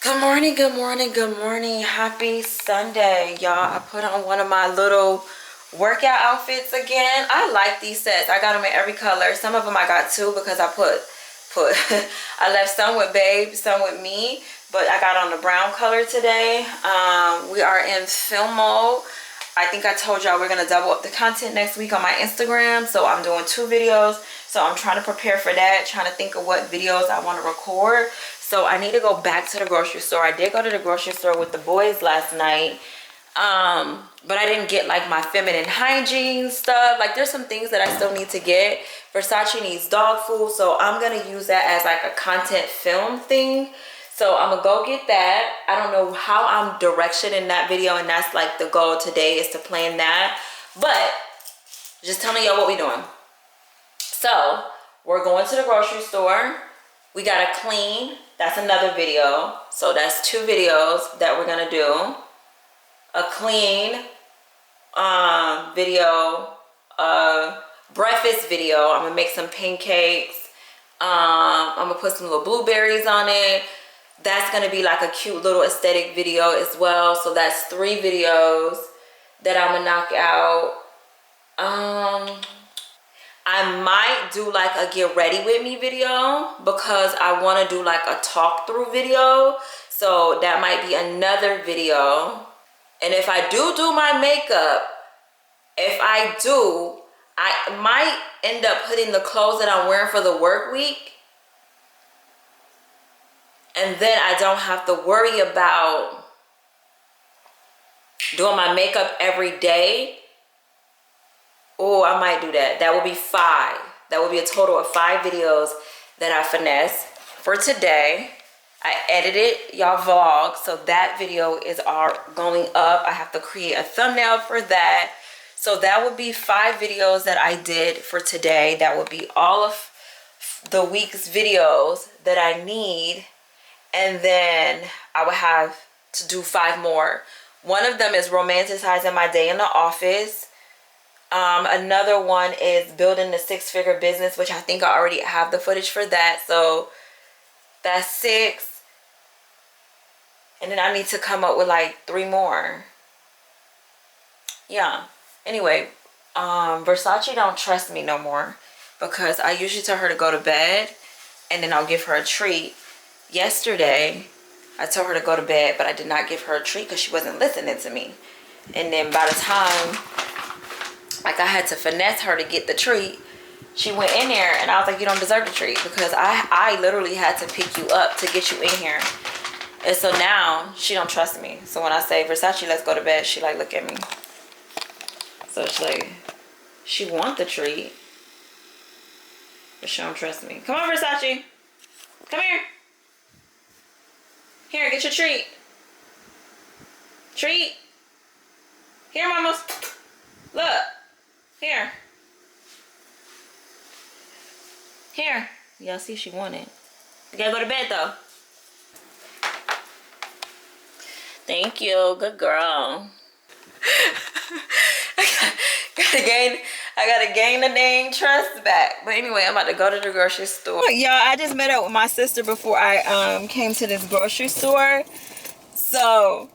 Good morning, good morning, good morning. Happy Sunday, y'all. I put on one of my little workout outfits again. I like these sets. I got them in every color. Some of them I got two because I put I left some with Babe, some with me, but I got on the brown color today. We are in film mode. I think I told y'all we're gonna double up the content next week on my Instagram, so I'm doing 2 videos. So I'm trying to prepare for that, trying to think of what videos I want to record. So I need to go back to the grocery store. I did go to the grocery store with the boys last night, but I didn't get like my feminine hygiene stuff. Like there's some things that I still need to get. Versace needs dog food, so I'm gonna use that as like a content film thing. So I'm gonna go get that. I don't know how I'm directioning that video, and that's like the goal today, is to plan that. But just telling y'all what we doing. So we're going to the grocery store. We gotta clean. That's another video. So that's 2 videos that we're gonna do. A clean video, breakfast video. I'm gonna make some pancakes. I'm gonna put some little blueberries on it. That's gonna be like a cute little aesthetic video as well. So that's 3 videos that I'm gonna knock out. I might do like a get ready with me video because I want to do like a talk through video. So that might be another video. And if I do my makeup, I might end up putting the clothes that I'm wearing for the work week. And then I don't have to worry about doing my makeup every day. Oh, I might do that. That will be 5. That will be a total of 5 videos that I finesse for today. I edited y'all vlog, so that video is all going up. I have to create a thumbnail for that. So that would be 5 videos that I did for today. That would be all of the week's videos that I need. And then I would have to do 5 more. One of them is romanticizing my day in the office. Another one is building the 6-figure business, which I think I already have the footage for that. So that's 6. And then I need to come up with like 3 more. Yeah. Anyway, Versace don't trust me no more because I usually tell her to go to bed and then I'll give her a treat. Yesterday, I told her to go to bed, but I did not give her a treat because she wasn't listening to me. And then by the time like I had to finesse her to get the treat, she went in there and I was like, you don't deserve the treat because I literally had to pick you up to get you in here. And so now she don't trust me. So when I say, Versace, let's go to bed, she like look at me. So she's like, she want the treat, but she don't trust me. Come on, Versace. Come here. Here, get your treat. Treat. Here, mamas. Look. Here. Here. Y'all see she wanted. You gotta go to bed though. Thank you. Good girl. I gotta gain the dang trust back. But anyway, I'm about to go to the grocery store. Y'all, I just met up with my sister before I came to this grocery store. So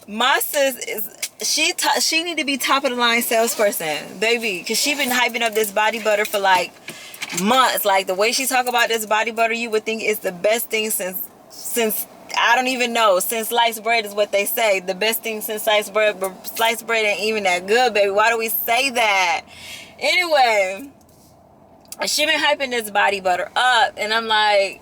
my sis is she need to be top of the line salesperson, baby, because she been hyping up this body butter for like months. Like the way she talk about this body butter, you would think it's the best thing since I don't even know, since sliced bread is what they say. The best thing since sliced bread, but sliced bread ain't even that good, baby. Why do we say that? Anyway, she been hyping this body butter up, and I'm like,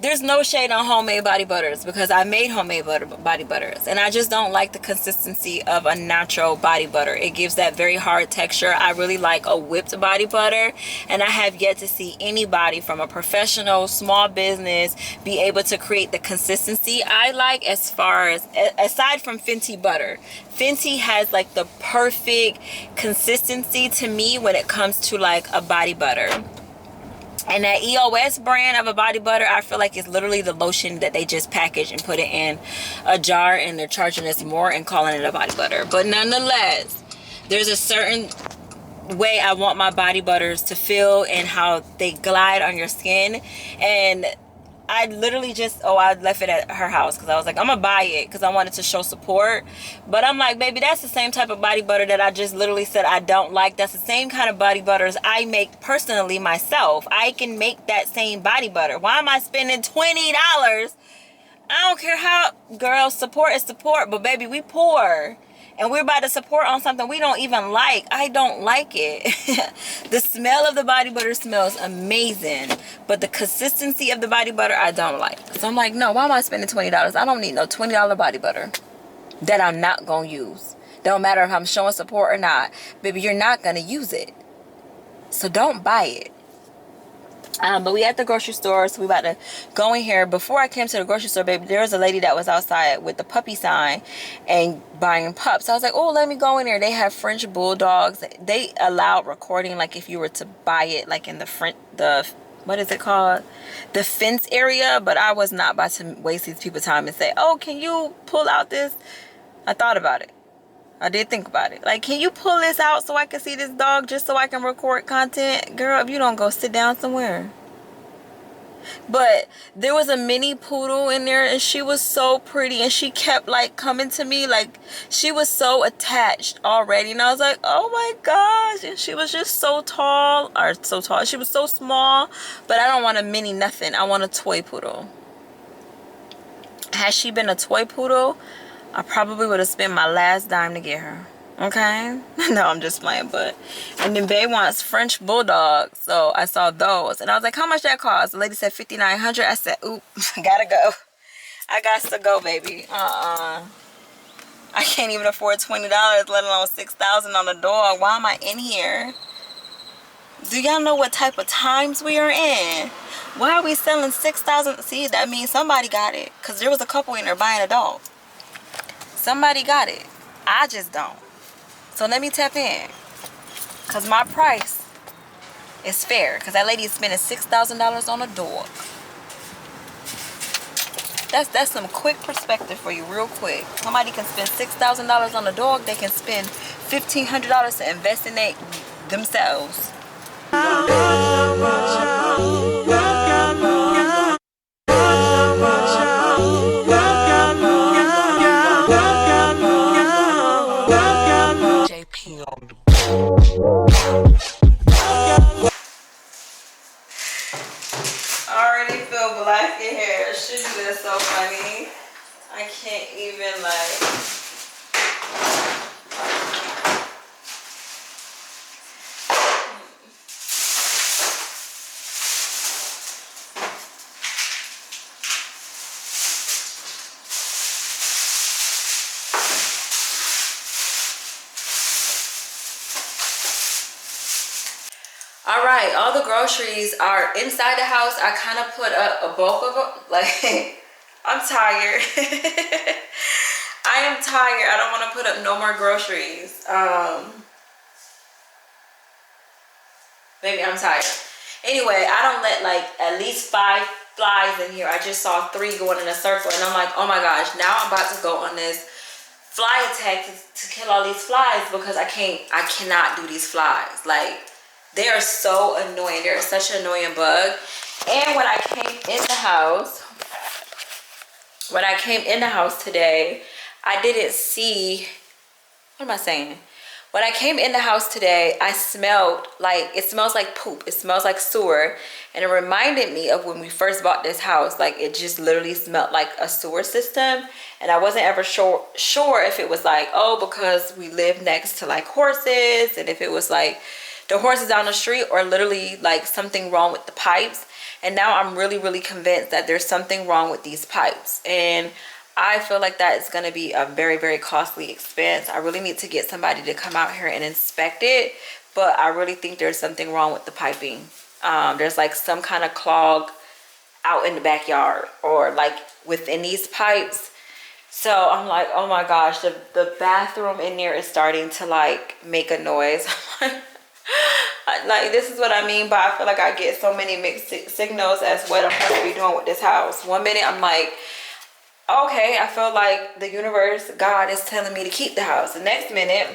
there's no shade on homemade body butters because I made homemade body butters, and I just don't like the consistency of a natural body butter. It gives that very hard texture. I really like a whipped body butter, and I have yet to see anybody from a professional small business be able to create the consistency I like, as far as aside from Fenty butter. Fenty has like the perfect consistency to me when it comes to like a body butter. And that EOS brand of a body butter, I feel like it's literally the lotion that they just package and put it in a jar, and they're charging us more and calling it a body butter. But nonetheless, there's a certain way I want my body butters to feel and how they glide on your skin. And I literally just, I left it at her house because I was like, I'm gonna buy it because I wanted to show support. But I'm like, baby, that's the same type of body butter that I just literally said I don't like. That's the same kind of body butters I make personally myself. I can make that same body butter. Why am I spending $20? I don't care how, girl, support is support, but baby, we poor. And we're about to support on something we don't even like. I don't like it. The smell of the body butter smells amazing. But the consistency of the body butter, I don't like. So I'm like, no, why am I spending $20? I don't need no $20 body butter that I'm not going to use. Don't matter if I'm showing support or not. Baby, you're not going to use it. So don't buy it. But we at the grocery store, so we about to go in here. Before I came to the grocery store, baby, there was a lady that was outside with the puppy sign and buying pups. So I was like, oh, let me go in there. They have French Bulldogs. They allow recording, like if you were to buy it, like in what is it called? The fence area. But I was not about to waste these people's time and say, oh, can you pull out this? I thought about it. I did think about it. Like, can you pull this out so I can see this dog just so I can record content? Girl, if you don't go sit down somewhere. But there was a mini poodle in there and she was so pretty and she kept like coming to me, like she was so attached already, and I was like, oh my gosh. And she was just so tall, she was so small. But I don't want a mini nothing. I want a toy poodle. Had she been a toy poodle, I probably would have spent my last dime to get her. Okay? No, I'm just playing. But and then Bae wants French Bulldog. So I saw those. And I was like, how much that cost? The lady said $5,900. I said, oop, gotta go. I got to go, baby. I can't even afford $20, let alone $6,000 on a dog. Why am I in here? Do y'all know what type of times we are in? Why are we selling $6,000? See, that means somebody got it. Because there was a couple in there buying a dog. Somebody got it. I just don't. So let me tap in. Because my price is fair. Because that lady is spending $6,000 on a dog. That's some quick perspective for you, real quick. Somebody can spend $6,000 on a dog. They can spend $1,500 to invest in themselves. I already feel black in here. Shouldn't this so funny? I can't even like. Alright, all the groceries are inside the house. I kind of put up a bulk of them. Like, I'm tired. I am tired. I don't want to put up no more groceries. Maybe I'm tired. Anyway, I don't let like at least 5 flies in here. I just saw 3 going in a circle. And I'm like, oh my gosh, now I'm about to go on this fly attack to kill all these flies because I cannot do these flies. Like, they are so annoying. They're such an annoying bug. And when I came in the house today, I didn't see, what am I saying? When I came in the house today, I smelled like, it smells like poop. It smells like sewer. And it reminded me of when we first bought this house. Like, it just literally smelled like a sewer system. And I wasn't ever sure if it was like, oh, because we live next to like horses, and if it was like the horses down the street, or literally like something wrong with the pipes. And now I'm really, really convinced that there's something wrong with these pipes. And I feel like that is going to be a very, very costly expense. I really need to get somebody to come out here and inspect it. But I really think there's something wrong with the piping. There's like some kind of clog out in the backyard or like within these pipes. So I'm like, oh my gosh, the bathroom in there is starting to like make a noise. Like, this is what I mean by I feel like I get so many mixed signals as what I'm supposed to be doing with this house. One minute I'm like, okay, I feel like the universe, God is telling me to keep the house. The next minute,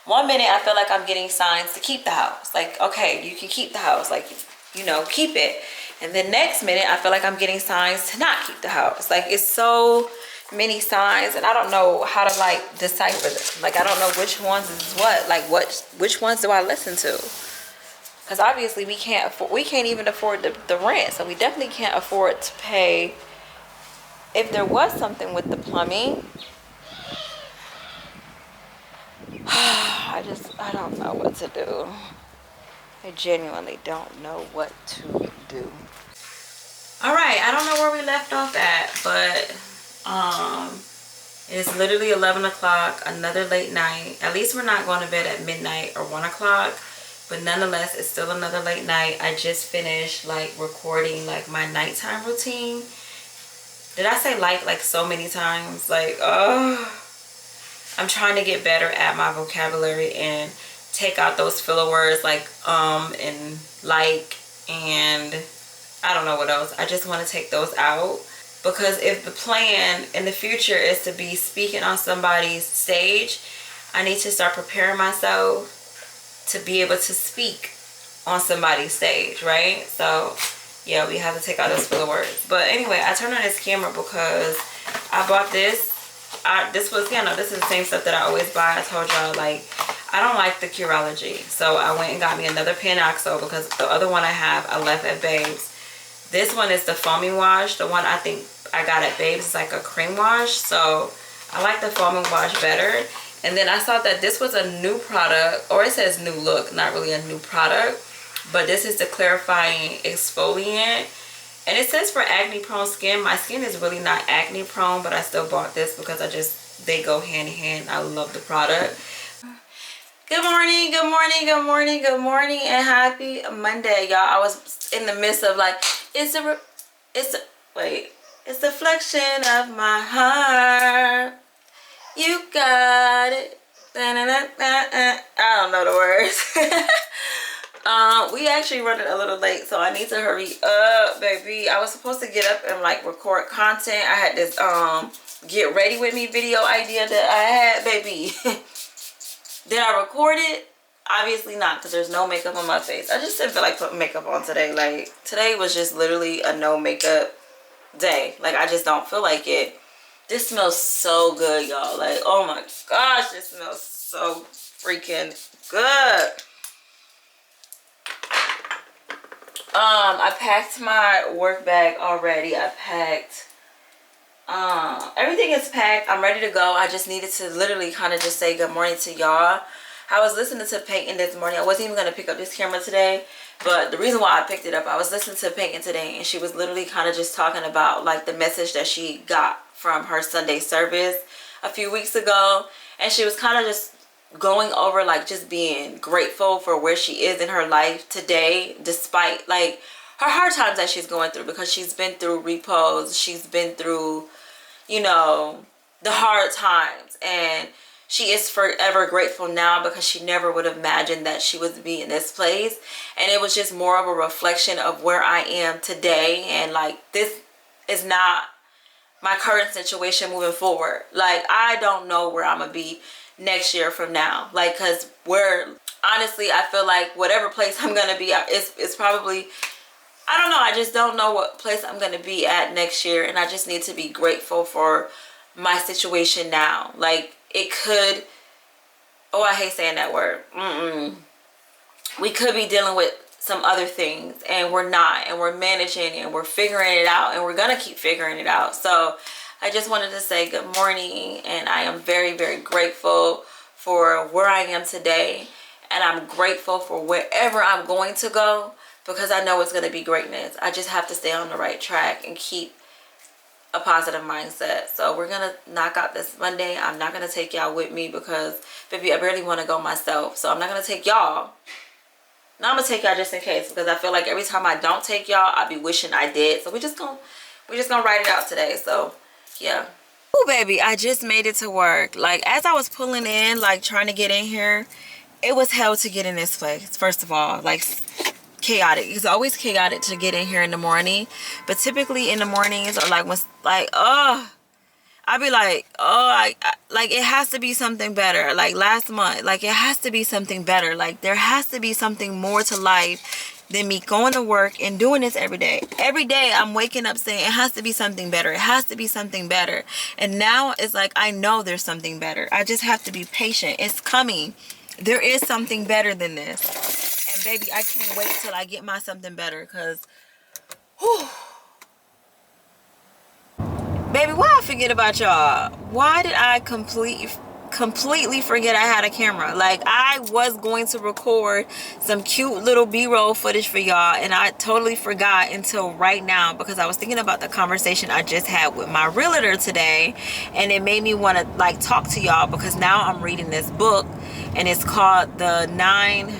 one minute I feel like I'm getting signs to keep the house. Like, okay, you can keep the house. Like, you know, keep it. And then next minute, I feel like I'm getting signs to not keep the house. Like, it's so many signs, and I don't know how to like decipher them. Like, I don't know which ones is what. Like, which ones do I listen to? Because obviously we can't even afford the rent. So we definitely can't afford to pay. If there was something with the plumbing, I don't know what to do. I genuinely don't know what to do. All right, I don't know where we left off at, but it's literally 11 o'clock, another late night. At least we're not going to bed at midnight or 1 o'clock, but nonetheless, it's still another late night. I just finished like recording like my nighttime routine. Did I say like so many times? Like, oh, I'm trying to get better at my vocabulary and take out those filler words like and like, and I don't know what else. I just want to take those out, because if the plan in the future is to be speaking on somebody's stage, I need to start preparing myself to be able to speak on somebody's stage, right? So yeah, we have to take out those filler words. But anyway, I turned on this camera because I bought this. This was, you know, this is the same stuff that I always buy. I told y'all, like, I don't like the Curology. So I went and got me another Panoxo, because the other one I have, I left at Babes. This one is the foaming wash. The one I think I got at Babes is like a cream wash. So I like the foaming wash better. And then I saw that this was a new product, or it says new look, not really a new product. But this is the clarifying exfoliant. And it says for acne prone skin. My skin is really not acne prone, but I still bought this because they go hand in hand. I love the product. Good morning, good morning, good morning, good morning, and happy Monday, y'all. I was in the midst of like, it's the reflection of my heart. You got it. I don't know the words. We actually running a little late, so I need to hurry up, baby. I was supposed to get up and like record content. I had this get ready with me video idea that I had, baby. Did I record it? Obviously not, because there's no makeup on my face. I just didn't feel like putting makeup on today. Like, today was just literally a no makeup day. Like, I just don't feel like it. This smells so good, y'all. Like, oh my gosh, this smells so freaking good. I packed my work bag already. I packed everything is packed. I'm ready to go. I just needed to literally kind of just say good morning to y'all. I was listening to Peyton this morning. I wasn't even going to pick up this camera today, but the reason why I picked it up, I was listening to Peyton today, and she was literally kind of just talking about like the message that she got from her Sunday service a few weeks ago, and she was kind of just going over like just being grateful for where she is in her life today, despite like her hard times that she's going through, because she's been through repos, she's been through, you know, the hard times, and she is forever grateful now, because she never would have imagined that she would be in this place. And it was just more of a reflection of where I am today, and like this is not my current situation moving forward. Like, I don't know where I'm gonna be next year from now, like, because honestly, I feel like whatever place I'm gonna be at, it's probably, I don't know, I just don't know what place I'm gonna be at next year, and I just need to be grateful for my situation now. Like, it could, oh, I hate saying that word, we could be dealing with some other things, and we're not, and we're managing, and we're figuring it out, and we're gonna keep figuring it out. So I just wanted to say good morning, and I am very, very grateful for where I am today, and I'm grateful for wherever I'm going to go, because I know it's going to be greatness. I just have to stay on the right track and keep a positive mindset. So we're going to knock out this Monday. I'm not going to take y'all with me, because baby, I barely want to go myself. So I'm not going to take y'all. Now I'm going to take y'all just in case, because I feel like every time I don't take y'all, I be wishing I did. So we're just going to write it out today. So yeah. Oh baby, I just made it to work. Like, as I was pulling in, like trying to get in here, it was hell to get in this place. First of all, like, chaotic. It's always chaotic to get in here in the morning, but typically in the mornings, or like when, like, I'd be like, oh, like it has to be something better. Like last month, like it has to be something better. Like there has to be something more to life than me going to work and doing this every day. Every day I'm waking up saying it has to be something better. It has to be something better. And now it's like I know there's something better. I just have to be patient. It's coming. There is something better than this. And baby, I can't wait till I get my something better, because baby, why I forget about y'all? Why did I completely forget I had a camera? Like, I was going to record some cute little b-roll footage for y'all, and I totally forgot until right now, because I was thinking about the conversation I just had with my realtor today, and it made me want to like talk to y'all, because now I'm reading this book, and it's called the nine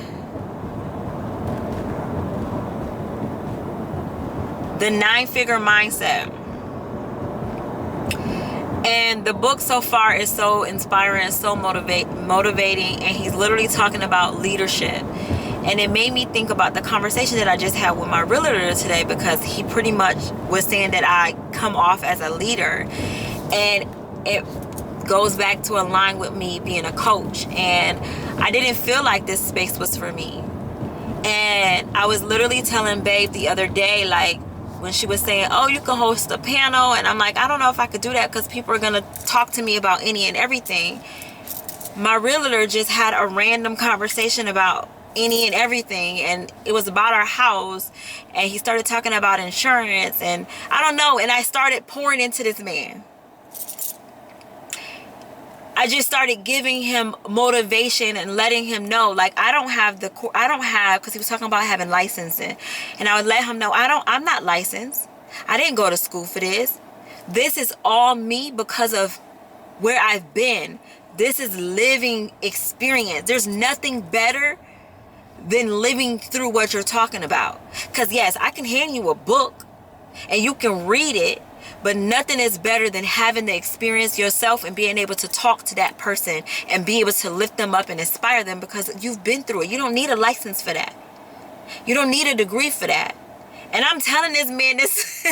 figure mindset. And the book so far is so inspiring and so motivating, and he's literally talking about leadership. And it made me think about the conversation that I just had with my realtor today, because he pretty much was saying that I come off as a leader, and it goes back to align with me being a coach. And I didn't feel like this space was for me. And I was literally telling Babe the other day, like, when she was saying, oh, you can host a panel, and I'm like, I don't know if I could do that, because people are gonna talk to me about any and everything. My realtor just had a random conversation about any and everything, and it was about our house, and he started talking about insurance, and I don't know, and I started pouring into this man. I just started giving him motivation and letting him know, like, because he was talking about having licensing, and I would let him know, I'm not licensed. I didn't go to school for this. This is all me because of where I've been. This is living experience. There's nothing better than living through what you're talking about. Because yes, I can hand you a book and you can read it, but nothing is better than having the experience yourself and being able to talk to that person and be able to lift them up and inspire them, because you've been through it. You don't need a license for that. You don't need a degree for that. And I'm telling this man this.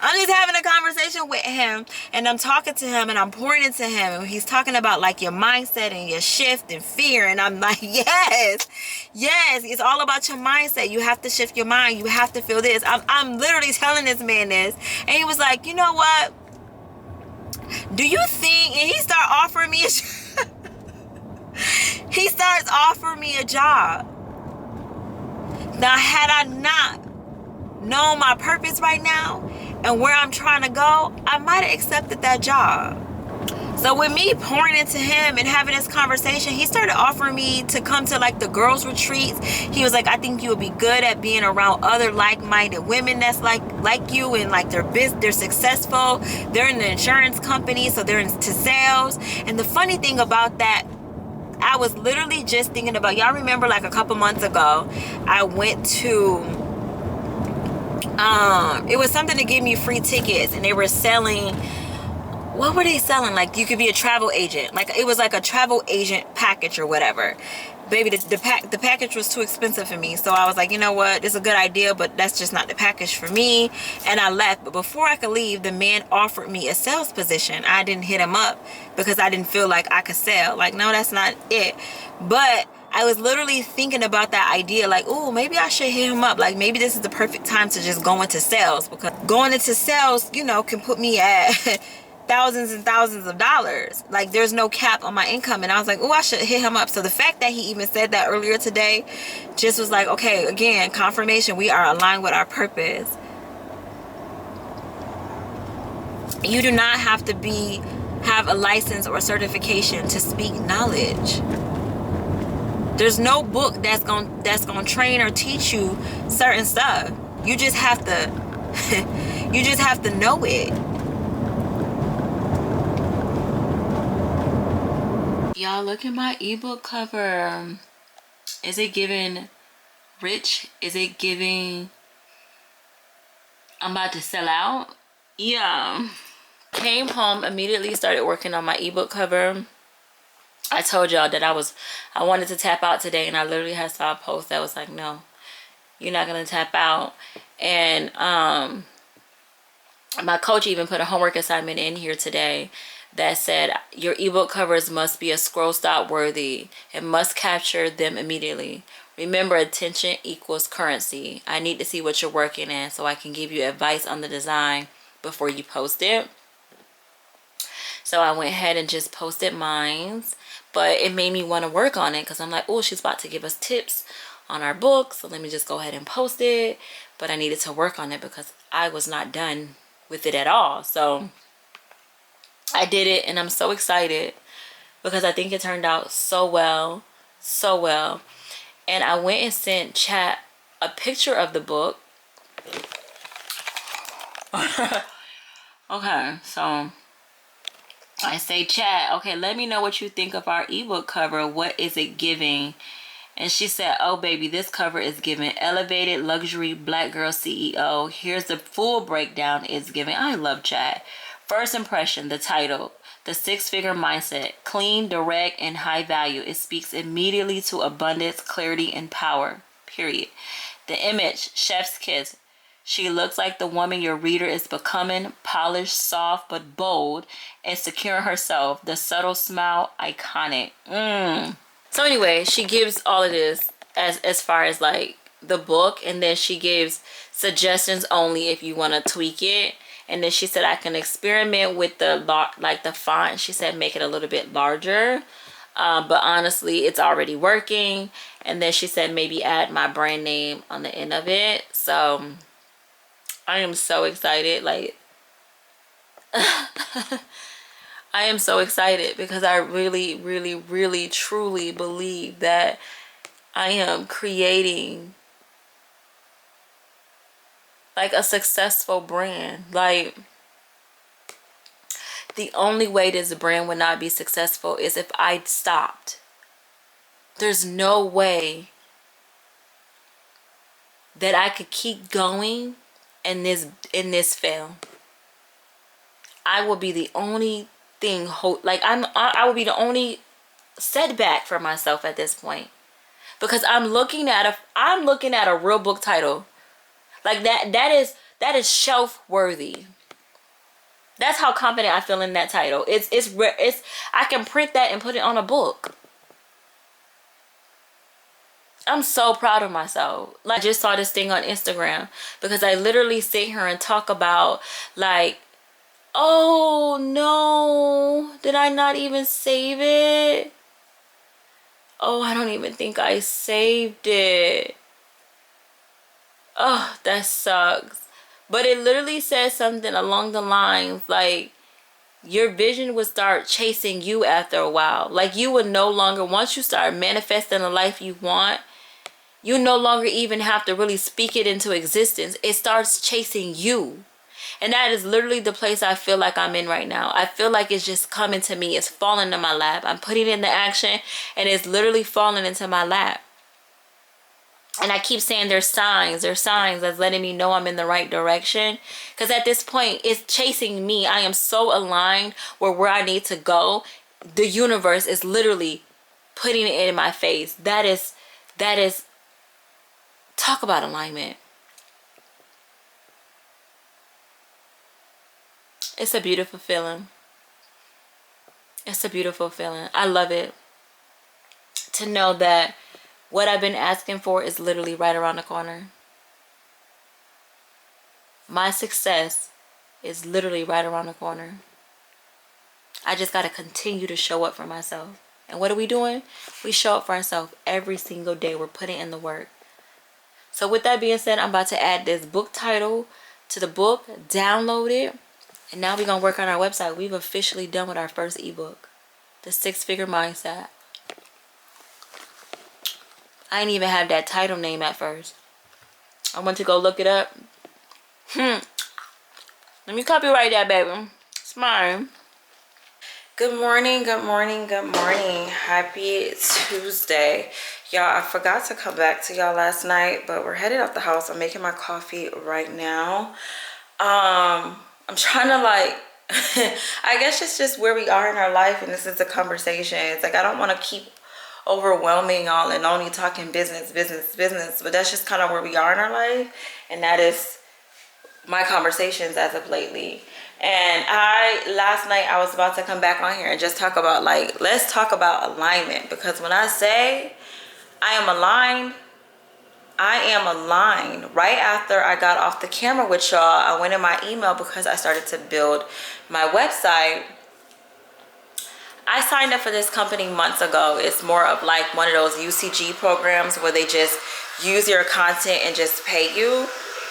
I'm just having a conversation with him, and I'm talking to him, and I'm pouring into him, and he's talking about like your mindset and your shift and fear, and I'm like, yes, it's all about your mindset. You have to shift your mind. You have to feel this. I'm literally telling this man this, and he was like, you know what? Do you think? And he started offering me he starts offering me a job. Now, had I not known my purpose right now and where I'm trying to go, I might have accepted that job. So with me pouring into him and having this conversation, he started offering me to come to like the girls retreats. He was like, I think you would be good at being around other like-minded women that's like you, and like they're successful. They're in the insurance company, so they're into sales. And the funny thing about that, I was literally just thinking about, y'all remember like a couple months ago, I went to it was something to give me free tickets, and they were selling, what were they selling? Like, you could be a travel agent. Like, it was like a travel agent package or whatever. Baby, the package was too expensive for me. So I was like, you know what? It's a good idea, but that's just not the package for me. And I left. But before I could leave, the man offered me a sales position. I didn't hit him up because I didn't feel like I could sell. Like, no, that's not it. But I was literally thinking about that idea, like, oh, maybe I should hit him up. Like, maybe this is the perfect time to just go into sales, because going into sales, you know, can put me at thousands and thousands of dollars. Like, there's no cap on my income. And I was like, oh, I should hit him up. So the fact that he even said that earlier today just was like, okay, again, confirmation, we are aligned with our purpose. You do not have to have a license or certification to speak knowledge. There's no book that's gonna train or teach you certain stuff. You just have to you just have to know it. Y'all, look at my ebook cover. Is it giving rich? Is it giving I'm about to sell out? Yeah. Came home, immediately started working on my ebook cover. I told y'all that I wanted to tap out today, and I literally had saw a post that was like, no, you're not gonna tap out. And my coach even put a homework assignment in here today that said your ebook covers must be a scroll stop worthy and must capture them immediately. Remember, attention equals currency. I need to see what you're working in so I can give you advice on the design before you post it. So I went ahead and just posted mines, but it made me want to work on it because I'm like, oh, she's about to give us tips on our book, so let me just go ahead and post it. But I needed to work on it because I was not done with it at all. So I did it, and I'm so excited because I think it turned out so well, so well. And I went and sent chat a picture of the book. Okay, so I say, chat, okay, let me know what you think of our ebook cover. What is it giving? And she said, oh, baby, this cover is giving elevated luxury black girl CEO. Here's the full breakdown it's giving. I love chat. First impression, the title, The Six-Figure Mindset, clean, direct, and high value. It speaks immediately to abundance, clarity, and power, period. The image, chef's kiss. She looks like the woman your reader is becoming, polished, soft, but bold, and secure in herself. The subtle smile, iconic. So anyway, she gives all of this as far as like the book, and then she gives suggestions only if you want to tweak it. And then she said I can experiment with the font. She said make it a little bit larger, but honestly it's already working. And then she said maybe add my brand name on the end of it. So I am so excited. Like I am so excited because I really, really, really, truly believe that I am creating like a successful brand. Like the only way this brand would not be successful is if I stopped. There's no way that I could keep going and this fail. I will be the only thing I will be the only setback for myself at this point, because I'm looking at a real book title like that is shelf worthy. That's how confident I feel in that title. It's I can print that and put it on a book. I'm so proud of myself. Like I just saw this thing on Instagram because I literally sit here and talk about like, oh no, did I not even save it? Oh, I don't even think I saved it. Oh, that sucks. But it literally says something along the lines like your vision would start chasing you after a while. Like you would no longer, once you start manifesting the life you want, you no longer even have to really speak it into existence. It starts chasing you. And that is literally the place I feel like I'm in right now. I feel like it's just coming to me. It's falling in my lap. I'm putting it into action and it's literally falling into my lap. And I keep saying there's signs that's letting me know I'm in the right direction. Because at this point, it's chasing me. I am so aligned where I need to go. The universe is literally putting it in my face. That is, talk about alignment. It's a beautiful feeling. It's a beautiful feeling. I love it. To know that what I've been asking for is literally right around the corner. My success is literally right around the corner. I just got to continue to show up for myself. And what are we doing? We show up for ourselves every single day. We're putting in the work. So with that being said, I'm about to add this book title to the book, download it, and now we're going to work on our website. We've officially done with our first ebook, The Six-Figure Mindset. I didn't even have that title name at first. I went to go look it up. Let me copyright that, baby. It's mine. Good morning, good morning, good morning. Happy Tuesday. Y'all, I forgot to come back to y'all last night, but we're headed out the house. I'm making my coffee right now. I'm trying to like, I guess it's just where we are in our life, and this is a conversation. It's like I don't want to keep overwhelming y'all and only talking business, but that's just kind of where we are in our life, and that is my conversations as of lately. And last night I was about to come back on here and just talk about like, let's talk about alignment, because when I say I am aligned, I am aligned. Right after I got off the camera with y'all, I went in my email because I started to build my website. I signed up for this company months ago. It's more of like one of those UCG programs where they just use your content and just pay you.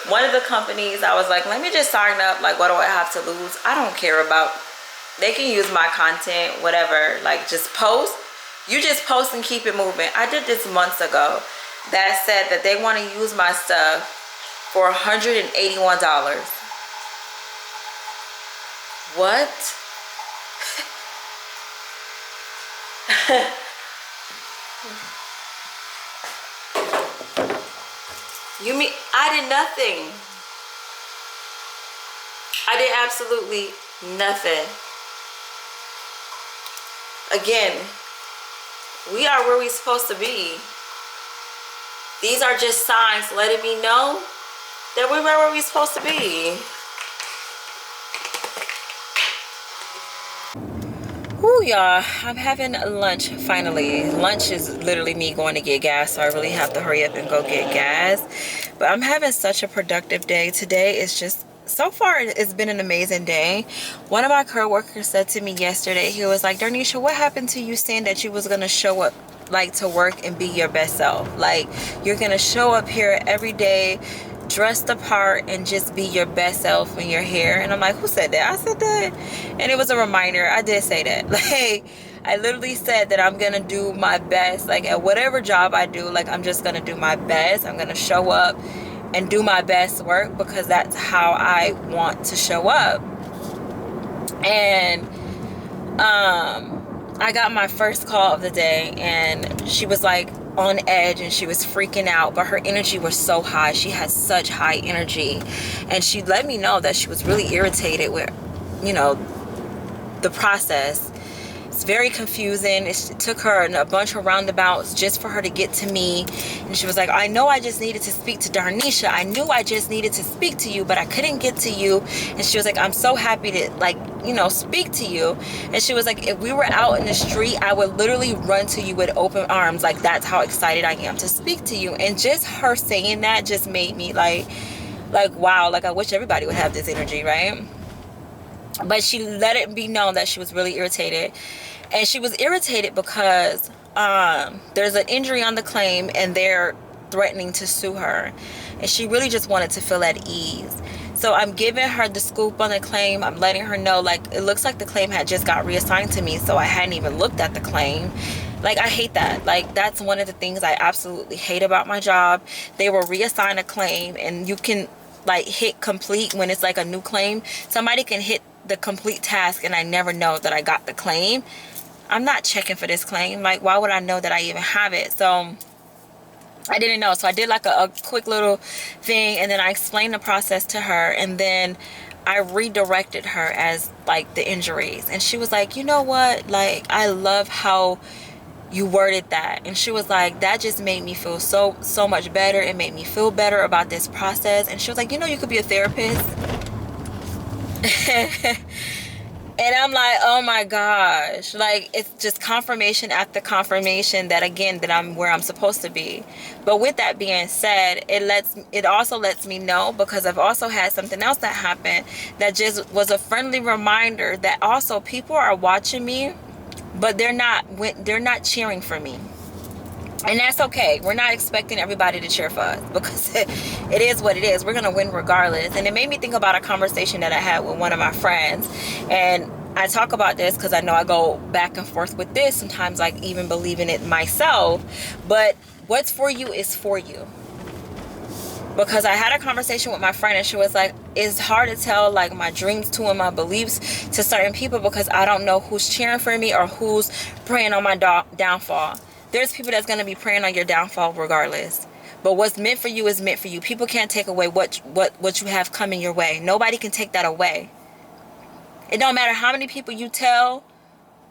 One of the companies, I was like, let me just sign up. Like, what do I have to lose? I don't care about. They can use my content, whatever. Like, just post. You just post and keep it moving. I did this months ago. That said that they want to use my stuff for $181. What? You mean I did nothing? I did absolutely nothing. Again, we are where we're supposed to be. These are just signs letting me know that we're where we're supposed to be. Woo, y'all, I'm having lunch finally. Lunch is literally me going to get gas, so I really have to hurry up and go get gas. But I'm having such a productive day. Today is just, so far it's been an amazing day. One of my coworkers said to me yesterday, he was like, Darnisha, what happened to you saying that you was gonna show up like to work and be your best self? Like, you're gonna show up here every day dressed the part and just be your best self when you're here. And I'm like, who said that? I said that. And it was a reminder. I did say that. Like, I literally said that I'm gonna do my best. Like, at whatever job I do, like, I'm just gonna do my best. I'm gonna show up and do my best work because that's how I want to show up. And I got my first call of the day, and she was like on edge and she was freaking out, but her energy was so high. She had such high energy, and she let me know that she was really irritated with, you know, the process. It's very confusing. It took her a bunch of roundabouts just for her to get to me. And she was like, I know I just needed to speak to Darnisha. I knew I just needed to speak to you, but I couldn't get to you. And she was like, I'm so happy to, like, you know, speak to you. And she was like, if we were out in the street, I would literally run to you with open arms. Like, that's how excited I am to speak to you. And just her saying that just made me like, wow, like, I wish everybody would have this energy, right? But she let it be known that she was really irritated. And she was irritated because there's an injury on the claim and they're threatening to sue her. And she really just wanted to feel at ease. So I'm giving her the scoop on the claim. I'm letting her know, like, it looks like the claim had just got reassigned to me, so I hadn't even looked at the claim. Like, I hate that. Like, that's one of the things I absolutely hate about my job. They will reassign a claim, and you can, like, hit complete when it's like a new claim. Somebody can hit the complete task and I never know that I got the claim. I'm not checking for this claim. Like, why would I know that I even have it? So I didn't know. So I did like a quick little thing, and then I explained the process to her, and then I redirected her as like the injuries. And she was like, you know what, like, I love how you worded that. And she was like, that just made me feel so much better. It made me feel better about this process. And she was like, you know, you could be a therapist. And I'm like, oh my gosh, like, it's just confirmation after confirmation that, again, that I'm where I'm supposed to be. But with that being said, it also lets me know, because I've also had something else that happened that just was a friendly reminder that also people are watching me, but they're not cheering for me. And that's okay. We're not expecting everybody to cheer for us, because it is what it is. We're going to win regardless. And it made me think about a conversation that I had with one of my friends. And I talk about this because I know I go back and forth with this. Sometimes I even believe in it myself. But what's for you is for you. Because I had a conversation with my friend, and she was like, it's hard to tell, like, my dreams to and my beliefs to certain people, because I don't know who's cheering for me or who's praying on my downfall. There's people that's going to be praying on your downfall regardless. But what's meant for you is meant for you. People can't take away what you have coming your way. Nobody can take that away. It don't matter how many people you tell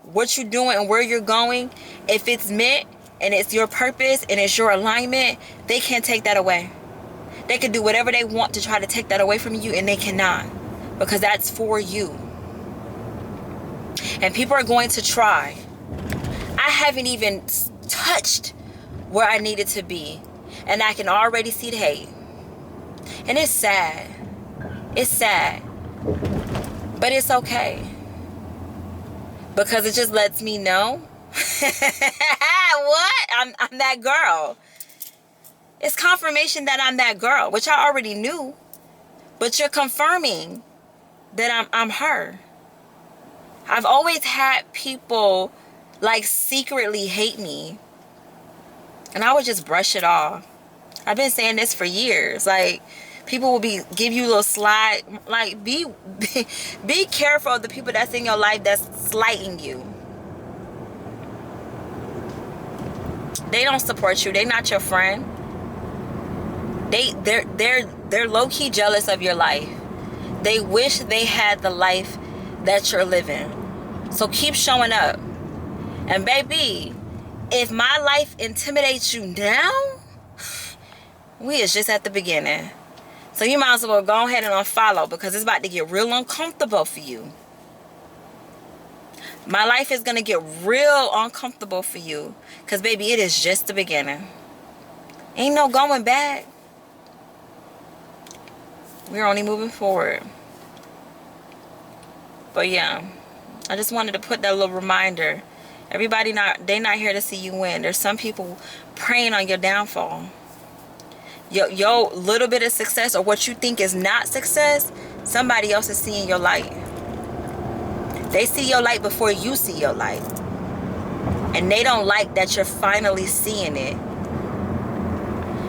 what you're doing and where you're going. If it's meant and it's your purpose and it's your alignment, they can't take that away. They can do whatever they want to try to take that away from you, and they cannot, because that's for you. And people are going to try. I haven't even touched where I needed to be, And I can already see the hate. And it's sad. It's sad. But it's okay. Because it just lets me know. What? I'm that girl. It's confirmation that I'm that girl, which I already knew. But you're confirming that I'm her. I've always had people like secretly hate me. And I would just brush it off. I've been saying this for years. Like, people will give you a little slide. Like, be careful of the people that's in your life that's slighting you. They don't support you. They're not your friend. They're low-key jealous of your life. They wish they had the life that you're living. So keep showing up. And baby, if my life intimidates you now, we is just at the beginning. So you might as well go ahead and unfollow, because it's about to get real uncomfortable for you. My life is going to get real uncomfortable for you, because baby, it is just the beginning. Ain't no going back. We're only moving forward. But yeah, I just wanted to put that little reminder. Everybody they not here to see you win. There's some people preying on your downfall. Your little bit of success, or what you think is not success, somebody else is seeing your light. They see your light before you see your light. And they don't like that you're finally seeing it.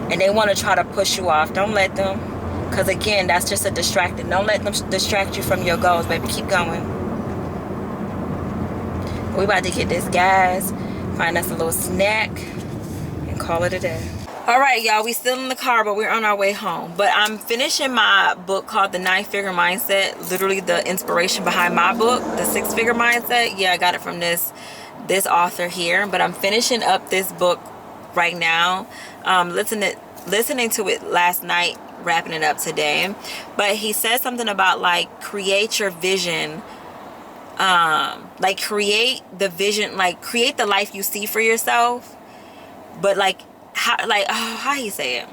And they want to try to push you off. Don't let them. Because again, that's just a distraction. Don't let them distract you from your goals, baby. Keep going. We about to get this gas, find us a little snack, and call it a day. All right, y'all. We still in the car, but we're on our way home. But I'm finishing my book called The 9-Figure Mindset. Literally the inspiration behind my book, The 6-Figure Mindset. Yeah, I got it from this author here. But I'm finishing up this book right now. Listening to it last night, wrapping it up today. But he says something about like create your vision. Like create the vision, like create the life you see for yourself. But like how he say it?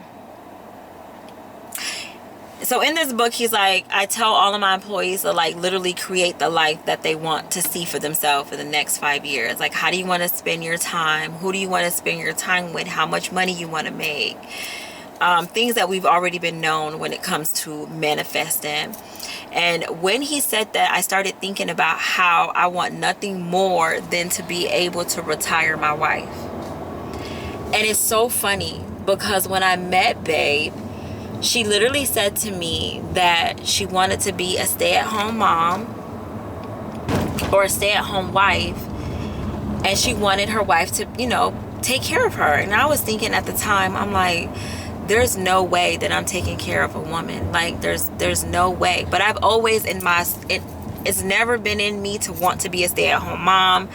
So in this book, he's like, I tell all of my employees to like literally create the life that they want to see for themselves for the next 5 years. Like, how do you want to spend your time? Who do you want to spend your time with? How much money you want to make? Things that we've already been known when it comes to manifesting. And when he said that, I started thinking about how I want nothing more than to be able to retire my wife. And it's so funny because when I met Babe, she literally said to me that she wanted to be a stay-at-home mom or a stay-at-home wife, and she wanted her wife to, you know, take care of her. And I was thinking at the time, I'm like, there's no way that I'm taking care of a woman. Like, there's no way. But I've always it's never been in me to want to be a stay-at-home mom.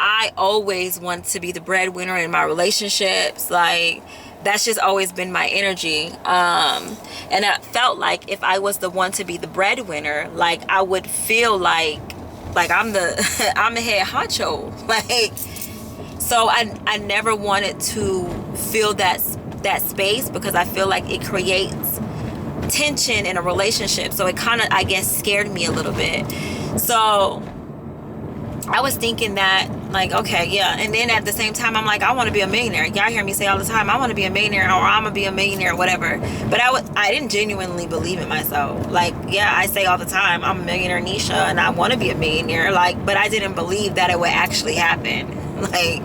I always want to be the breadwinner in my relationships. Like, that's just always been my energy. And I felt like if I was the one to be the breadwinner, like I would feel like I'm the I'm the head honcho. Like, so I never wanted to feel that space, because I feel like it creates tension in a relationship. So it kind of, I guess, scared me a little bit. So I was thinking that, like, okay, yeah. And then at the same time, I'm like, I want to be a millionaire. Y'all hear me say all the time, I want to be a millionaire, or I'm going to be a millionaire, whatever. But I didn't genuinely believe in myself. Like, yeah, I say all the time, I'm a millionaire Nisha, and I want to be a millionaire. Like, but I didn't believe that it would actually happen. Like,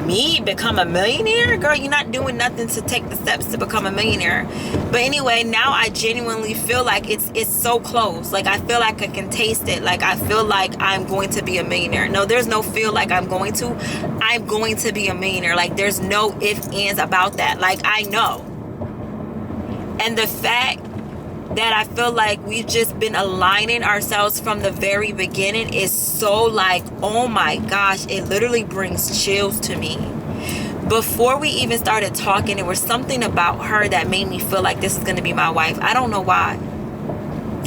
me become a millionaire? Girl, you're not doing nothing to take the steps to become a millionaire. But anyway, now I genuinely feel like it's so close. Like, I feel like I can taste it. Like, I feel like I'm going to be a millionaire. No, there's no feel like I'm going to be a millionaire. Like, there's no ifs, ands about that. Like, I know. And the fact that I feel like we've just been aligning ourselves from the very beginning is so, like, oh my gosh, it literally brings chills to me. Before we even started talking, there was something about her that made me feel like this is going to be my wife. I don't know why.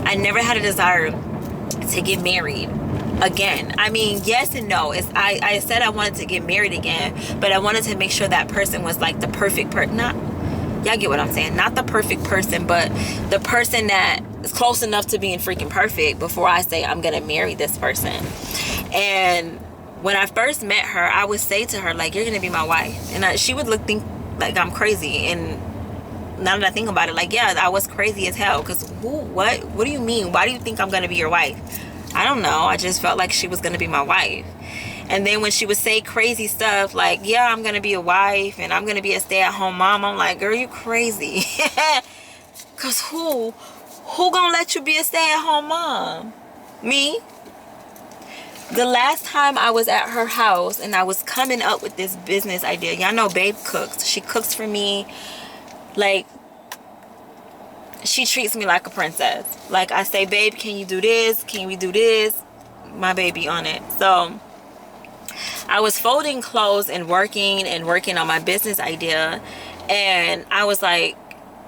I never had a desire to get married. again. I mean, yes and no. I said I wanted to get married again, but I wanted to make sure that person was like the perfect person. Not, y'all get what I'm saying? Not the perfect person, but the person that is close enough to being freaking perfect before I say I'm gonna marry this person. And when I first met her, I would say to her, like, you're gonna be my wife. And she would think like I'm crazy. And now that I think about it, like, yeah, I was crazy as hell. Because what do you mean? Why do you think I'm gonna be your wife? I don't know. I just felt like she was gonna be my wife. And then when she would say crazy stuff like, yeah, I'm gonna be a wife and I'm gonna be a stay-at-home mom, I'm like, girl, you crazy. Cause who gonna let you be a stay-at-home mom? Me? The last time I was at her house and I was coming up with this business idea, y'all know Babe cooks. She cooks for me. Like, she treats me like a princess. Like, I say, babe, can you do this? Can we do this? My baby on it. So I was folding clothes and working on my business idea. And I was like,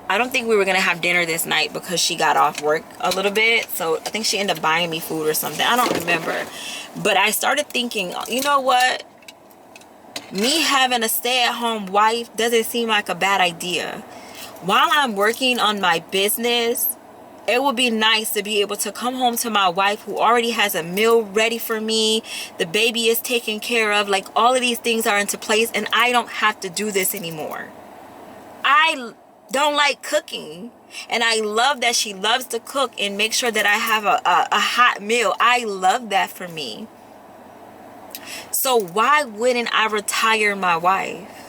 I don't think we were going to have dinner this night because she got off work a little bit. So I think she ended up buying me food or something. I don't remember. But I started thinking, you know what? Me having a stay-at-home wife doesn't seem like a bad idea. While I'm working on my business, it would be nice to be able to come home to my wife who already has a meal ready for me. The baby is taken care of. Like, all of these things are into place and I don't have to do this anymore. I don't like cooking. And I love that she loves to cook and make sure that I have a hot meal. I love that for me. So why wouldn't I retire my wife?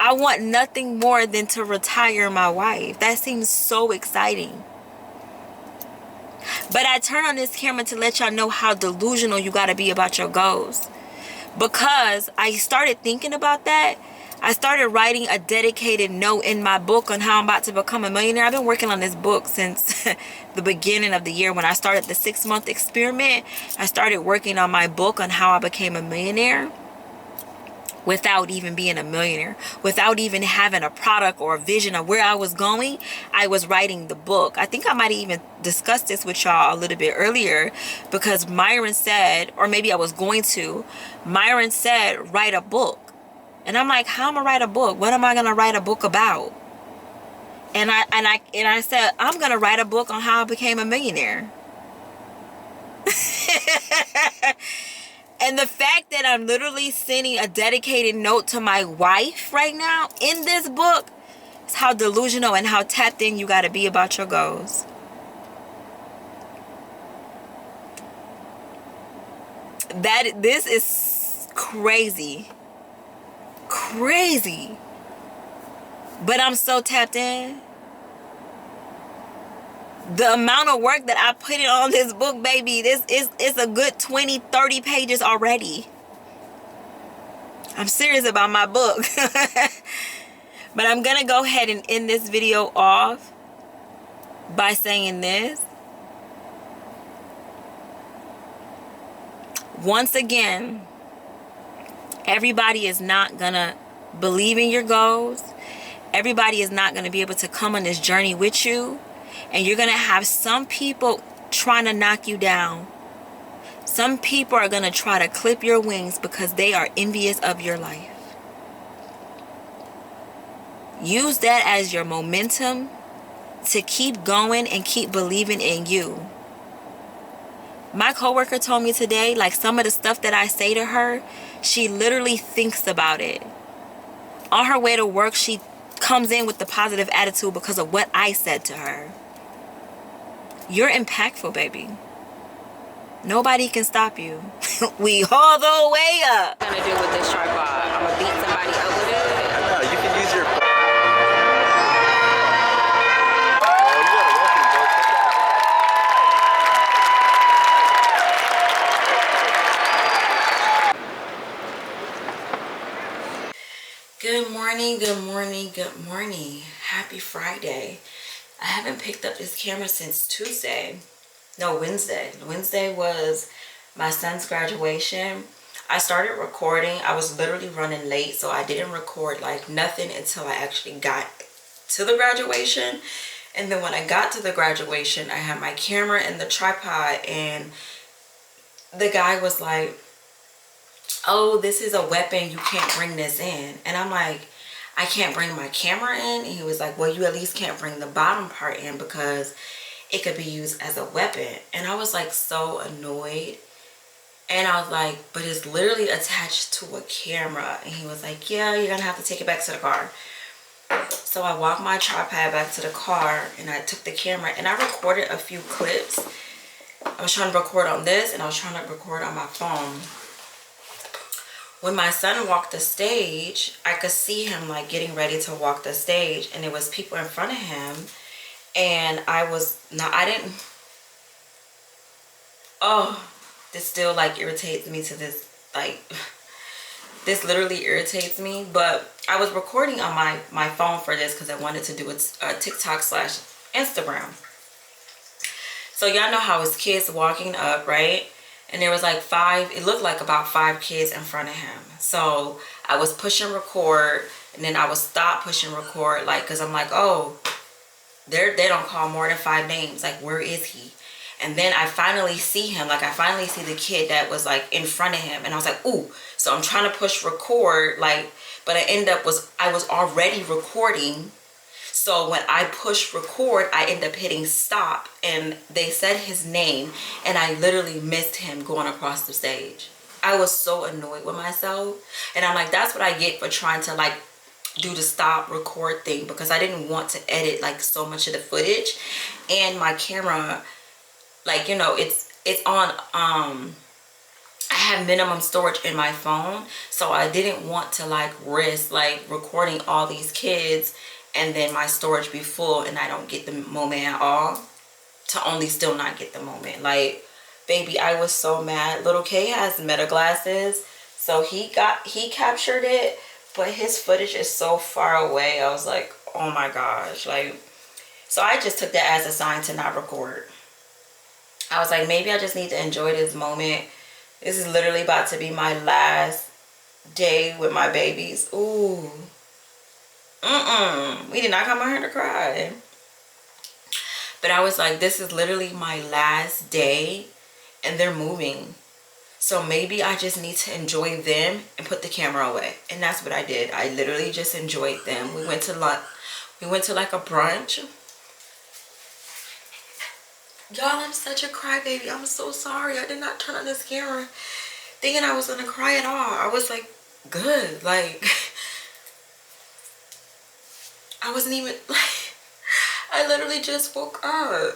I want nothing more than to retire my wife. That seems so exciting. But I turn on this camera to let y'all know how delusional you got to be about your goals. Because I started thinking about that. I started writing a dedicated note in my book on how I'm about to become a millionaire. I've been working on this book since the beginning of the year. When I started the 6-month experiment, I started working on my book on how I became a millionaire. Without even being a millionaire, without even having a product or a vision of where I was going, I was writing the book. I think I might have even discussed this with y'all a little bit earlier, because Myron said, or maybe I was going to, Myron said, write a book. And I'm like, how am I gonna write a book? What am I gonna write a book about? And I said, I'm gonna write a book on how I became a millionaire. And the fact that I'm literally sending a dedicated note to my wife right now in this book is how delusional and how tapped in you got to be about your goals. This is crazy. Crazy. But I'm so tapped in. The amount of work that I put in on this book, baby, this is a good 20, 30 pages already. I'm serious about my book. But I'm going to go ahead and end this video off by saying this. Once again, everybody is not going to believe in your goals. Everybody is not going to be able to come on this journey with you. And you're going to have some people trying to knock you down. Some people are going to try to clip your wings because they are envious of your life. Use that as your momentum to keep going and keep believing in you. My coworker told me today, like, some of the stuff that I say to her, she literally thinks about it. On her way to work, she comes in with the positive attitude because of what I said to her. You're impactful, baby. Nobody can stop you. We all the way up. What I'm gonna do with this tripod? I'm gonna beat somebody up with it. No, you can use your. Good morning, good morning, good morning. Happy Friday. I haven't picked up this camera since Tuesday. No, Wednesday. Wednesday was my son's graduation. I started recording. I was literally running late, so I didn't record like nothing until I actually got to the graduation. And then when I got to the graduation, I had my camera and the tripod, and the guy was like, oh, this is a weapon, you can't bring this in. And I'm like, I can't bring my camera in? And he was like, well, you at least can't bring the bottom part in because it could be used as a weapon. And I was like so annoyed. And I was like, but it's literally attached to a camera. And he was like, yeah, you're gonna have to take it back to the car. So I walked my tripod back to the car and I took the camera and I recorded a few clips. I was trying to record on this and I was trying to record on my phone. When my son walked the stage, I could see him like getting ready to walk the stage, and there was people in front of him, and oh, this still like irritates me to this, like, this literally irritates me. But I was recording on my phone for this because I wanted to do a TikTok / Instagram. So y'all know how his kids walking up, right? And there was like it looked like about 5 kids in front of him. So I was pushing record, and then I would stop pushing record, like, because I'm like, oh, they don't call more than 5 names. Like, where is he? And then I finally see him. Like, I finally see the kid that was like in front of him. And I was like, ooh. So I'm trying to push record, like, but I was already recording. So when I push record, I end up hitting stop, and they said his name, and I literally missed him going across the stage. I was so annoyed with myself, and I'm like, that's what I get for trying to like do the stop record thing, because I didn't want to edit like so much of the footage. And my camera, like, you know, it's on I have minimum storage in my phone, so I didn't want to like risk like recording all these kids and then my storage be full and I don't get the moment at all, to only still not get the moment. Like, baby, I was so mad. Little K has meta glasses, so he captured it, but his footage is so far away. I was like, oh my gosh. Like, so I just took that as a sign to not record. I was like, maybe I just need to enjoy this moment. This is literally about to be my last day with my babies. Ooh. We did not come out here to cry. But I was like, this is literally my last day, and they're moving. So maybe I just need to enjoy them and put the camera away. And that's what I did. I literally just enjoyed them. We went to like a brunch. Y'all, I'm such a crybaby. I'm so sorry. I did not turn on this camera thinking I was gonna cry at all. I was like, good. Like, I wasn't even, like, I literally just woke up.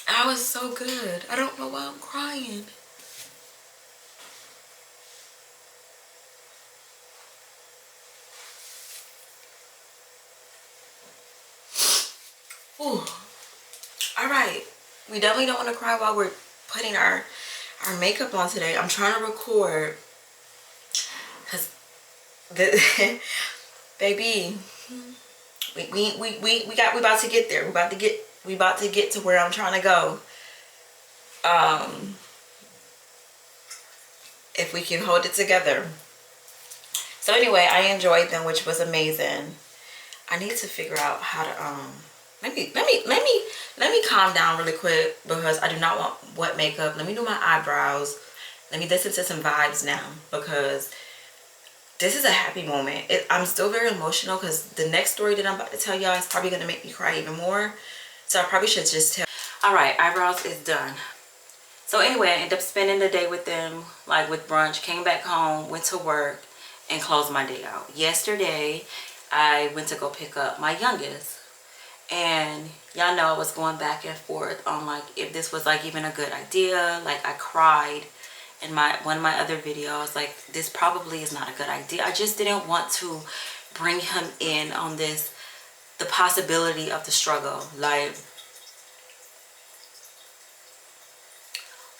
I was so good. I don't know why I'm crying. Ooh. All right. We definitely don't want to cry while we're putting our makeup on today. I'm trying to record because baby, we about to get there. We about to get to where I'm trying to go. If we can hold it together. So anyway, I enjoyed them, which was amazing. I need to figure out how to let me calm down really quick, because I do not want wet makeup. Let me do my eyebrows. Let me listen to some vibes now, because this is a happy moment. I'm still very emotional because the next story that I'm about to tell y'all is probably going to make me cry even more. So I probably should just tell. Alright, eyebrows is done. So anyway, I ended up spending the day with them, like with brunch, came back home, went to work, and closed my day out. Yesterday, I went to go pick up my youngest. And y'all know I was going back and forth on like if this was like even a good idea. Like, I cried in one of my other videos, like, this probably is not a good idea. I just didn't want to bring him in on this, the possibility of the struggle. Like,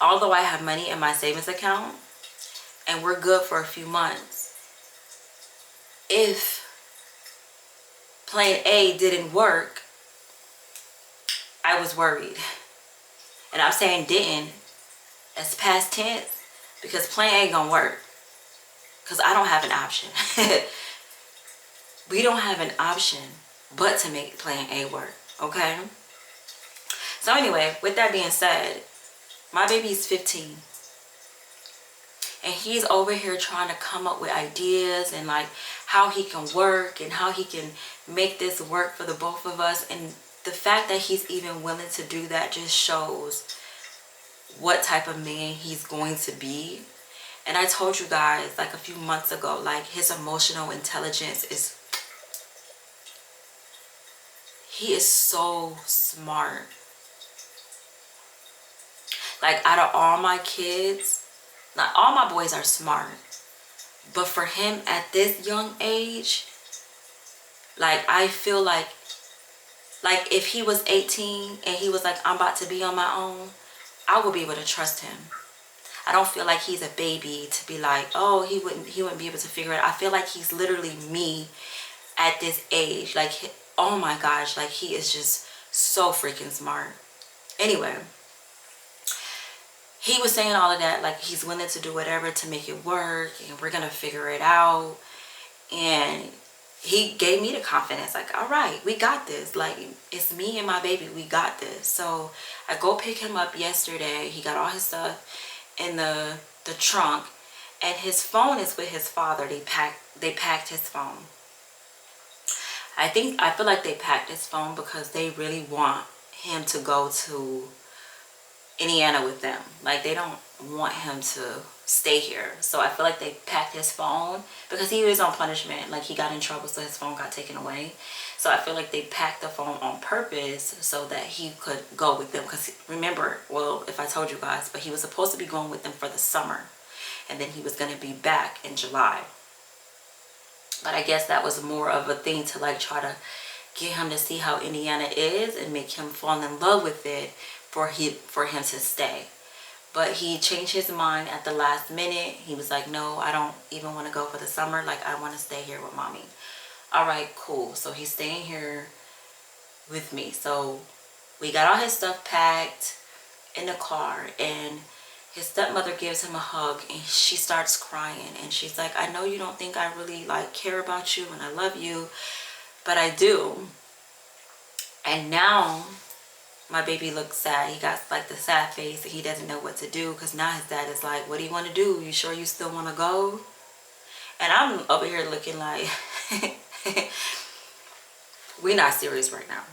although I have money in my savings account and we're good for a few months, if plan A didn't work, I was worried. And I'm saying didn't as past tense, because plan A ain't gonna work, because I don't have an option. We don't have an option but to make plan A work, okay? So anyway, with that being said, my baby's 15. And he's over here trying to come up with ideas and like how he can work and how he can make this work for the both of us. And the fact that he's even willing to do that just shows what type of man he's going to be. And I told you guys like a few months ago, like his emotional intelligence is, he is so smart. Like out of all my kids, not all my boys are smart, but for him at this young age, like I feel like if he was 18 and he was like, I'm about to be on my own, I would be able to trust him. I don't feel like he's a baby to be like, oh, he wouldn't be able to figure it out. I feel like he's literally me at this age. Like, oh my gosh, like he is just so freaking smart. Anyway, he was saying all of that, like he's willing to do whatever to make it work and we're gonna figure it out. And he gave me the confidence, like, all right, we got this. Like, it's me and my baby, we got this. So I go pick him up yesterday. He got all his stuff in the trunk, and his phone is with his father. They packed his phone. I feel like they packed his phone because they really want him to go to Indiana with them. Like, they don't want him to stay here. So I feel like they packed his phone because he was on punishment. Like, he got in trouble, so his phone got taken away. So I feel like they packed the phone on purpose so that he could go with them. Because remember, well, if I told you guys, but he was supposed to be going with them for the summer, and then he was going to be back in July. But I guess that was more of a thing to like try to get him to see how Indiana is and make him fall in love with it for him to stay. But he changed his mind at the last minute. He was like, no, I don't even want to go for the summer. Like, I want to stay here with mommy. All right, cool. So he's staying here with me. So we got all his stuff packed in the car, and his stepmother gives him a hug, and she starts crying. And she's like, I know you don't think I really like care about you and I love you, but I do. And now my baby looks sad. He got like the sad face and he doesn't know what to do, because now his dad is like, what do you want to do? You sure you still want to go? And I'm over here looking like, we're not serious right now.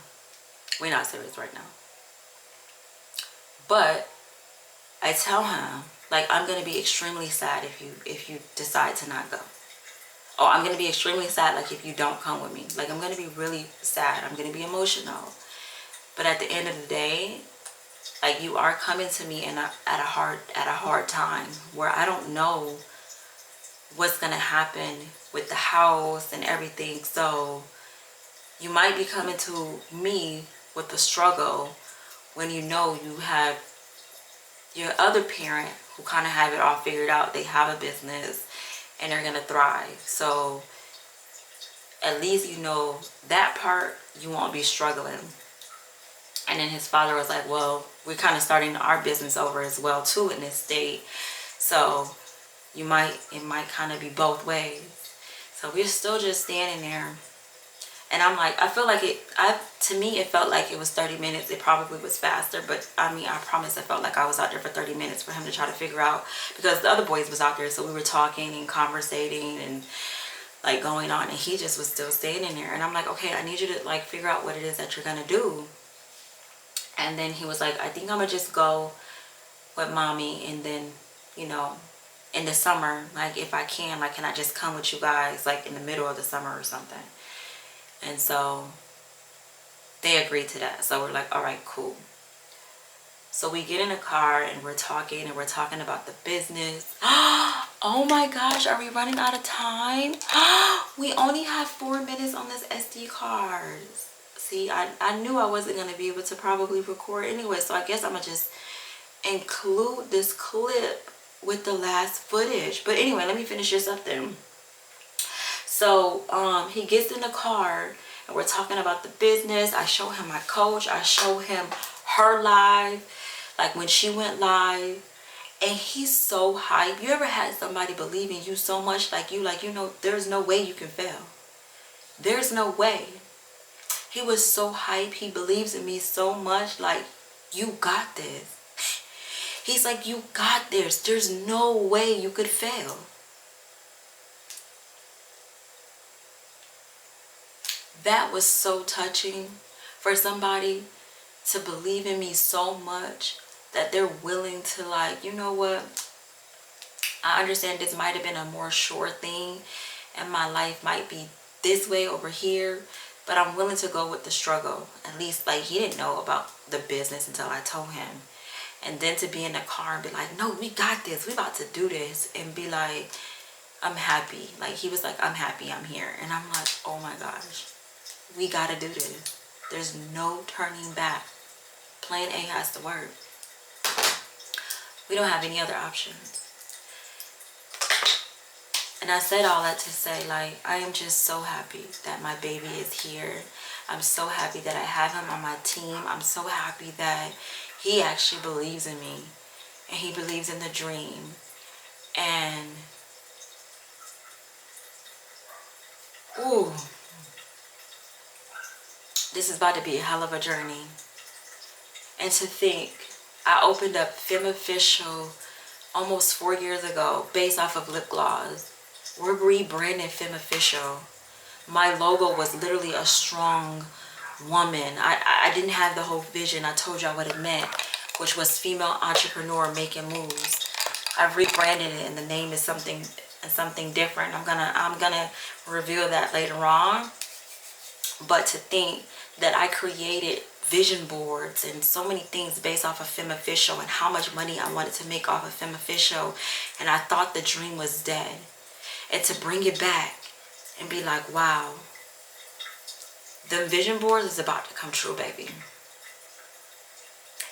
We're not serious right now. But I tell him, like, I'm going to be extremely sad if you decide to not go. Oh, I'm going to be extremely sad, like, if you don't come with me. Like, I'm going to be really sad. I'm going to be emotional. But at the end of the day, like, you are coming to me at a hard time where I don't know what's going to happen with the house and everything. So you might be coming to me with the struggle when you know you have your other parent who kind of have it all figured out. They have a business and they're going to thrive. So at least you know that part, you won't be struggling. And then his father was like, well, we're kind of starting our business over as well too in this state. So it might kind of be both ways. So we're still just standing there. And I'm like, I feel like to me, it felt like it was 30 minutes. It probably was faster. But I mean, I promise I felt like I was out there for 30 minutes for him to try to figure out. Because the other boys was out there. So we were talking and conversating and like going on. And he just was still standing there. And I'm like, okay, I need you to like figure out what it is that you're going to do. And then he was like, I think I'm going to just go with mommy. And then, you know, in the summer, like if I can, like, can I just come with you guys like in the middle of the summer or something? And so they agreed to that. So we're like, all right, cool. So we get in a car and we're talking about the business. Oh my gosh, are we running out of time? We only have 4 minutes on this SD card. See, I knew I wasn't going to be able to probably record anyway. So I guess I'm going to just include this clip with the last footage. But anyway, let me finish this up then. So he gets in the car and we're talking about the business. I show him my coach. I show him her live, like when she went live. And he's so hyped. You ever had somebody believe in you so much, like you know, there's no way you can fail. There's no way. He was so hyped. He believes in me so much. Like, You got this. He's like, you got this. There's no way you could fail. That was so touching for somebody to believe in me so much that they're willing to, like, you know what? I understand this might have been a more sure thing and my life might be this way over here, but I'm willing to go with the struggle. At least, like, he didn't know about the business until I told him. And then to be in the car and be like, no, we got this. We about to do this. And be like, I'm happy. Like, he was like, I'm happy I'm here. And I'm like, oh my gosh, we got to do this. There's no turning back. Plan A has to work. We don't have any other options. And I said all that to say, like, I am just so happy that my baby is here. I'm so happy that I have him on my team. I'm so happy that he actually believes in me. And he believes in the dream. And, ooh, this is about to be a hell of a journey. And to think, I opened up Femme Official almost 4 years ago based off of lip gloss. We're rebranding Femme Official. My logo was literally a strong woman. I didn't have the whole vision. I told y'all what it meant, which was female entrepreneur making moves. I've rebranded it and the name is something different. I'm gonna reveal that later on. But to think that I created vision boards and so many things based off of Femme Official and how much money I wanted to make off of Femme Official, and I thought the dream was dead. And to bring it back and be like, wow, the vision boards is about to come true, baby.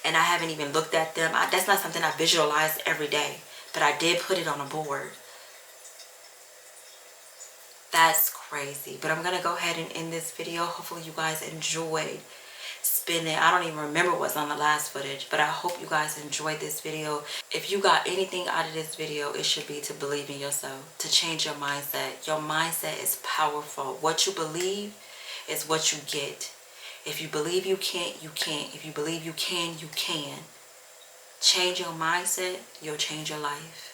And I haven't even looked at them. That's not something I visualize every day, but I did put it on a board. That's crazy. But I'm going to go ahead and end this video. Hopefully you guys enjoyed spinning. I don't even remember what's on the last footage, but I hope you guys enjoyed this video. If you got anything out of this video, it should be to believe in yourself, to change your mindset. Your mindset is powerful. What you believe is what you get. If you believe you can't, you can't. If you believe you can, you can. Change your mindset, you'll change your life.